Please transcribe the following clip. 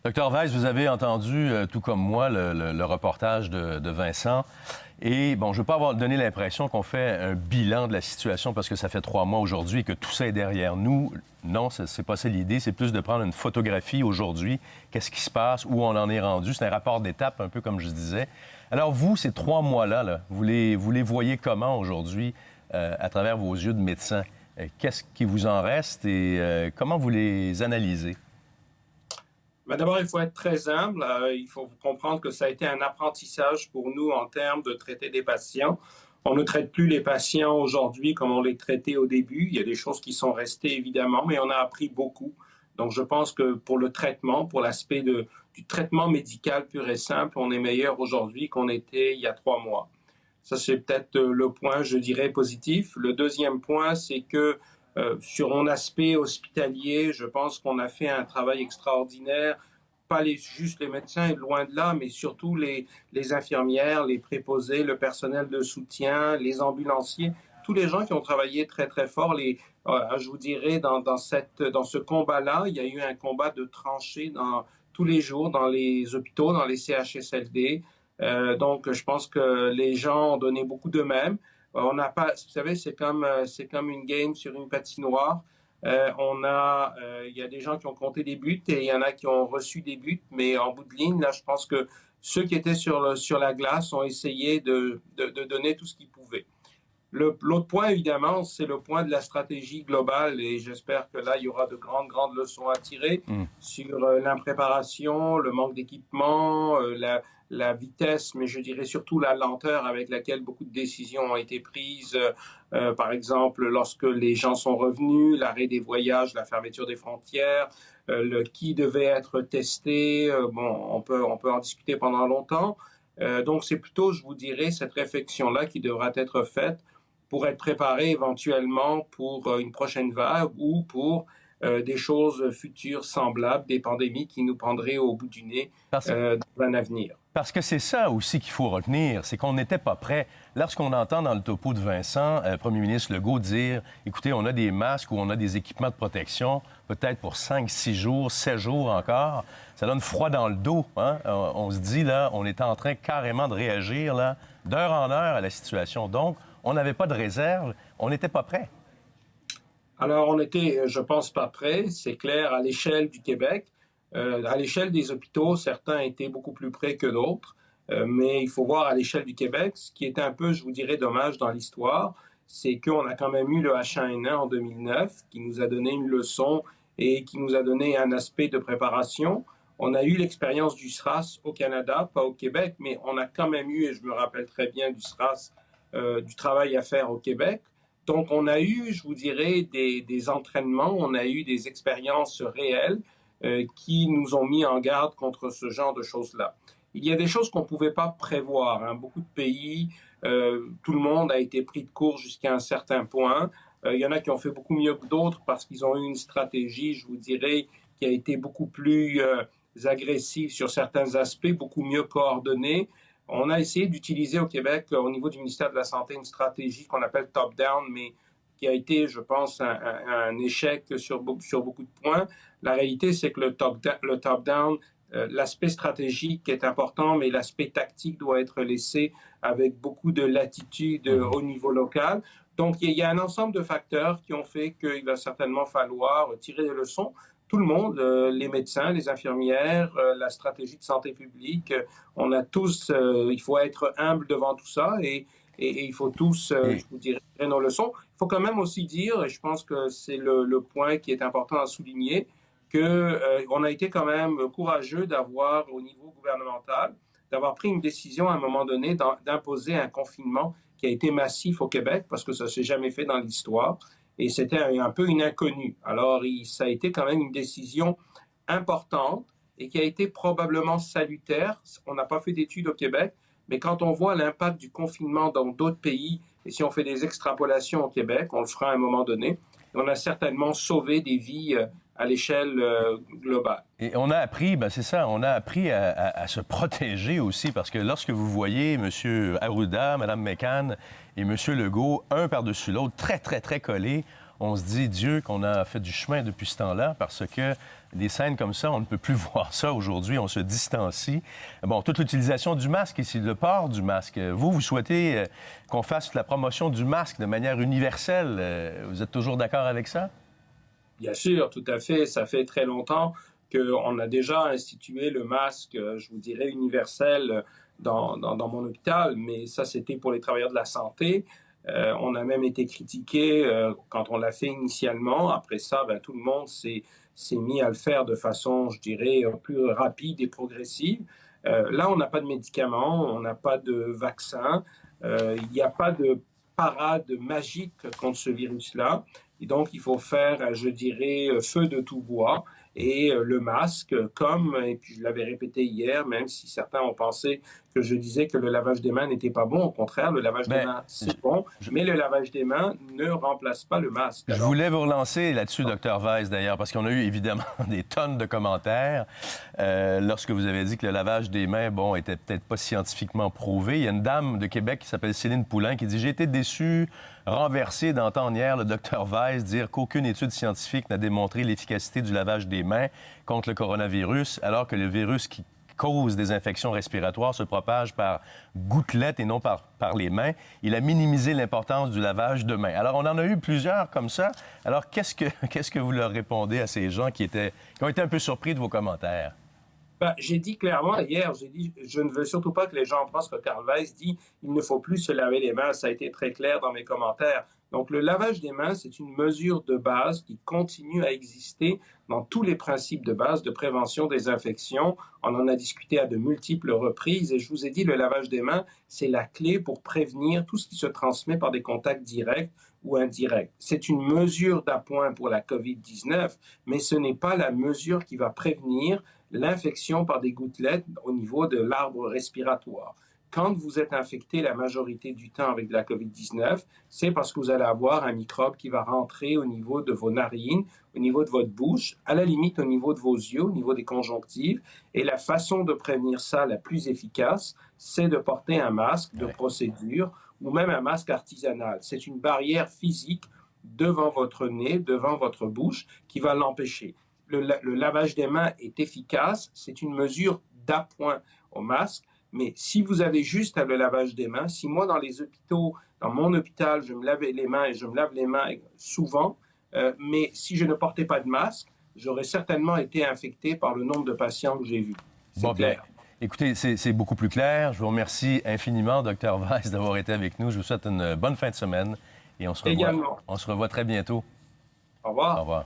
Docteur Weiss, vous avez entendu, tout comme moi, le reportage de Vincent. Et bon, je ne veux pas donner l'impression qu'on fait un bilan de la situation parce que ça fait 3 mois aujourd'hui et que tout ça est derrière nous. Non, c'est pas ça l'idée. C'est plus de prendre une photographie aujourd'hui. Qu'est-ce qui se passe? Où on en est rendu? C'est un rapport d'étape, un peu comme je disais. Alors vous, ces 3 mois-là, vous les voyez comment aujourd'hui à travers vos yeux de médecin? Qu'est-ce qui vous en reste et comment vous les analysez? Ben d'abord, il faut être très humble. Il faut comprendre que ça a été un apprentissage pour nous en termes de traiter des patients. On ne traite plus les patients aujourd'hui comme on les traitait au début. Il y a des choses qui sont restées, évidemment, mais on a appris beaucoup. Donc, je pense que pour le traitement, pour l'aspect du traitement médical pur et simple, on est meilleur aujourd'hui qu'on était il y a 3 mois. Ça, c'est peut-être le point, je dirais, positif. Le deuxième point, c'est que sur mon aspect hospitalier, je pense qu'on a fait un travail extraordinaire. Pas juste les médecins, loin de là, mais surtout les infirmières, les préposés, le personnel de soutien, les ambulanciers, tous les gens qui ont travaillé très, très fort. Je vous dirais, dans ce combat-là, il y a eu un combat de tranchées tous les jours dans les hôpitaux, dans les CHSLD. Donc, je pense que les gens ont donné beaucoup d'eux-mêmes. On n'a pas, vous savez, c'est comme une game sur une patinoire. Il y a des gens qui ont compté des buts et il y en a qui ont reçu des buts, mais en bout de ligne, là, je pense que ceux qui étaient sur la glace ont essayé de donner tout ce qu'ils pouvaient. L'autre point, évidemment, c'est le point de la stratégie globale et j'espère que là, il y aura de grandes, grandes leçons à tirer sur l'impréparation, le manque d'équipement, la vitesse, mais je dirais surtout la lenteur avec laquelle beaucoup de décisions ont été prises. Par exemple, lorsque les gens sont revenus, l'arrêt des voyages, la fermeture des frontières, qui devait être testé. On peut en discuter pendant longtemps. Donc, c'est plutôt, je vous dirais, cette réflexion-là qui devra être faite pour être préparé éventuellement pour une prochaine vague ou pour des choses futures semblables, des pandémies qui nous prendraient au bout du nez dans un avenir. Parce que c'est ça aussi qu'il faut retenir, c'est qu'on n'était pas prêt. Lorsqu'on entend dans le topo de Vincent, premier ministre Legault dire « Écoutez, on a des masques ou on a des équipements de protection, peut-être pour 5, 6 jours, 7 jours encore », ça donne froid dans le dos. Hein? On se dit, là, on est en train carrément de réagir, là, d'heure en heure à la situation. Donc, on n'avait pas de réserve, on n'était pas prêt. Alors, on était, je pense, pas prêt, c'est clair, à l'échelle du Québec. À l'échelle des hôpitaux, certains étaient beaucoup plus près que d'autres, mais il faut voir à l'échelle du Québec, ce qui est un peu, je vous dirais, dommage dans l'histoire, c'est qu'on a quand même eu le H1N1 en 2009, qui nous a donné une leçon et qui nous a donné un aspect de préparation. On a eu l'expérience du SRAS au Canada, pas au Québec, mais on a quand même eu, et je me rappelle très bien du SRAS, du travail à faire au Québec. Donc, on a eu, je vous dirais, des entraînements, on a eu des expériences réelles qui nous ont mis en garde contre ce genre de choses-là. Il y a des choses qu'on ne pouvait pas prévoir. Hein. Beaucoup de pays, tout le monde a été pris de court jusqu'à un certain point. Il y en a qui ont fait beaucoup mieux que d'autres parce qu'ils ont eu une stratégie, je vous dirais, qui a été beaucoup plus agressive sur certains aspects, beaucoup mieux coordonnée. On a essayé d'utiliser au Québec, au niveau du ministère de la Santé, une stratégie qu'on appelle top-down, mais qui a été, je pense, un échec sur beaucoup de points. La réalité, c'est que le top-down, l'aspect stratégique est important, mais l'aspect tactique doit être laissé avec beaucoup de latitude au niveau local. Donc, il y a un ensemble de facteurs qui ont fait qu'il va certainement falloir tirer des leçons. Tout le monde, les médecins, les infirmières, la stratégie de santé publique, on a tous, il faut être humble devant tout ça et il faut tous, je vous dirais, tirer nos leçons. Il faut quand même aussi dire, et je pense que c'est le point qui est important à souligner, qu'on a été quand même courageux d'avoir, au niveau gouvernemental, d'avoir pris une décision à un moment donné d'imposer un confinement qui a été massif au Québec, parce que ça ne s'est jamais fait dans l'histoire. Et c'était un peu une inconnue. Alors, ça a été quand même une décision importante et qui a été probablement salutaire. On n'a pas fait d'études au Québec, mais quand on voit l'impact du confinement dans d'autres pays, et si on fait des extrapolations au Québec, on le fera à un moment donné, on a certainement sauvé des vies à l'échelle globale. Et on a appris, c'est ça, on a appris à se protéger aussi, parce que lorsque vous voyez M. Arruda, Mme McCann et M. Legault, un par-dessus l'autre, très, très, très collés, on se dit, Dieu, qu'on a fait du chemin depuis ce temps-là, parce que des scènes comme ça, on ne peut plus voir ça aujourd'hui, on se distancie. Bon, toute l'utilisation du masque ici, le port du masque. Vous souhaitez qu'on fasse la promotion du masque de manière universelle. Vous êtes toujours d'accord avec ça? Bien sûr, tout à fait. Ça fait très longtemps qu'on a déjà institué le masque, je vous dirais, universel dans mon hôpital, mais ça, c'était pour les travailleurs de la santé. On a même été critiqué quand on l'a fait initialement. Après ça, tout le monde s'est mis à le faire de façon, je dirais, plus rapide et progressive. Là, on n'a pas de médicaments, on n'a pas de vaccin, il n'y a pas de parade magique contre ce virus-là. Et donc, il faut faire, je dirais, feu de tout bois. Et le masque, et puis je l'avais répété hier, même si certains ont pensé que je disais que le lavage des mains n'était pas bon, au contraire, le lavage des mains, c'est bon, mais le lavage des mains ne remplace pas le masque. Je voulais vous relancer là-dessus, Dr Weiss, d'ailleurs, parce qu'on a eu évidemment des tonnes de commentaires lorsque vous avez dit que le lavage des mains, bon, était peut-être pas scientifiquement prouvé. Il y a une dame de Québec qui s'appelle Céline Poulain qui dit « J'ai été déçue, renversée d'entendre hier le Dr Weiss dire qu'aucune étude scientifique n'a démontré l'efficacité du lavage des mains contre le coronavirus, alors que le virus qui cause des infections respiratoires se propage par gouttelettes et non par les mains. Il a minimisé l'importance du lavage de mains. » Alors, on en a eu plusieurs comme ça. Alors, qu'est-ce que vous leur répondez à ces gens qui ont été un peu surpris de vos commentaires? J'ai dit clairement hier, je ne veux surtout pas que les gens pensent que Karl Weiss dit il ne faut plus se laver les mains. Ça a été très clair dans mes commentaires. Donc, le lavage des mains, c'est une mesure de base qui continue à exister dans tous les principes de base de prévention des infections. On en a discuté à de multiples reprises et je vous ai dit, le lavage des mains, c'est la clé pour prévenir tout ce qui se transmet par des contacts directs ou indirects. C'est une mesure d'appoint pour la COVID-19, mais ce n'est pas la mesure qui va prévenir l'infection par des gouttelettes au niveau de l'arbre respiratoire. Quand vous êtes infecté la majorité du temps avec de la COVID-19, c'est parce que vous allez avoir un microbe qui va rentrer au niveau de vos narines, au niveau de votre bouche, à la limite au niveau de vos yeux, au niveau des conjonctives. Et la façon de prévenir ça la plus efficace, c'est de porter un masque de procédure ou même un masque artisanal. C'est une barrière physique devant votre nez, devant votre bouche, qui va l'empêcher. Le lavage des mains est efficace, c'est une mesure d'appoint au masque, mais si vous avez juste le lavage des mains, si moi dans les hôpitaux, dans mon hôpital, je me lave les mains et je me lave les mains souvent, mais si je ne portais pas de masque, j'aurais certainement été infecté par le nombre de patients que j'ai vus. C'est clair. Bien. Écoutez, c'est beaucoup plus clair. Je vous remercie infiniment, Dr Weiss, d'avoir été avec nous. Je vous souhaite une bonne fin de semaine et on se revoit très bientôt. Au revoir. Au revoir.